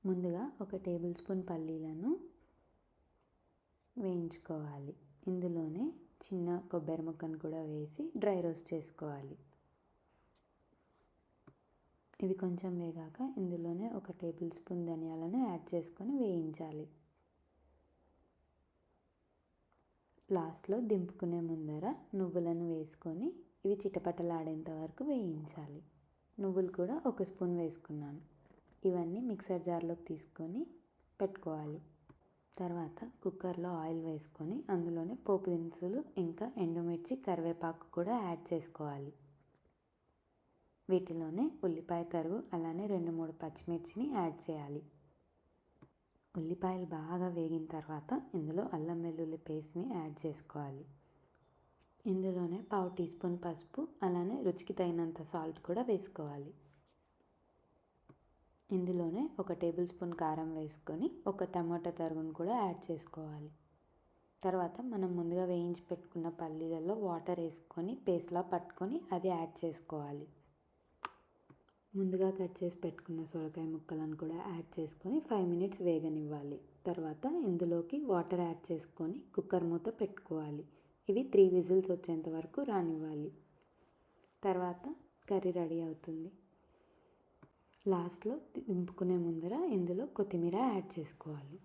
ముందుగా ఒక table spoon పల్లీలను వేయించుకోవాలి. ఇందులోనే చిన్న కొబ్బరి ముక్కను కూడా వేసి డ్రై రోస్ట్ చేసుకోవాలి. ఇవి కొంచెం వేగాక ఇందులోనే ఒక టేబుల్ స్పూన్ ధనియాలను యాడ్ చేసుకొని వేయించాలి. లాస్ట్లో దింపుకునే ముందర నువ్వులను వేసుకొని ఇవి చిటపటలాడేంత వరకు వేయించాలి. నువ్వులు కూడా ఒక స్పూన్ వేసుకున్నాను. ఇవన్నీ మిక్సర్ జార్లోకి తీసుకొని పెట్టుకోవాలి. తర్వాత కుక్కర్లో ఆయిల్ వేసుకొని అందులోనే పోపు దినుసులు ఇంకా ఎండుమిర్చి, కరివేపాకు కూడా యాడ్ చేసుకోవాలి. వీటిలోనే ఉల్లిపాయ తరుగు అలానే 2-3 పచ్చిమిర్చిని యాడ్ చేయాలి. ఉల్లిపాయలు బాగా వేగిన తర్వాత ఇందులో అల్లం వెల్లుల్లి పేస్ట్ని యాడ్ చేసుకోవాలి. ఇందులోనే 1/2 టీ స్పూన్ పసుపు అలానే రుచికి తగినంత సాల్ట్ కూడా వేసుకోవాలి. ఇందులోనే ఒక టేబుల్ స్పూన్ కారం వేసుకొని ఒక టమాటా తరుగును కూడా యాడ్ చేసుకోవాలి. తర్వాత మనం ముందుగా వేయించి పెట్టుకున్న పల్లీలలో వాటర్ వేసుకొని పేస్ట్లా పట్టుకొని అది యాడ్ చేసుకోవాలి. ముందుగా కట్ చేసి పెట్టుకున్న సొరకాయ ముక్కలను కూడా యాడ్ చేసుకొని 5 మినిట్స్ వేగనివ్వాలి. తర్వాత ఇందులోకి వాటర్ యాడ్ చేసుకొని కుక్కర్ మూత పెట్టుకోవాలి. ఇవి 3 విజిల్స్ వచ్చేంత వరకు రానివ్వాలి. తర్వాత కర్రీ రెడీ అవుతుంది. లాస్ట్లో దింపుకునే ముందర ఇందులో కొత్తిమీర యాడ్ చేసుకోవాలి.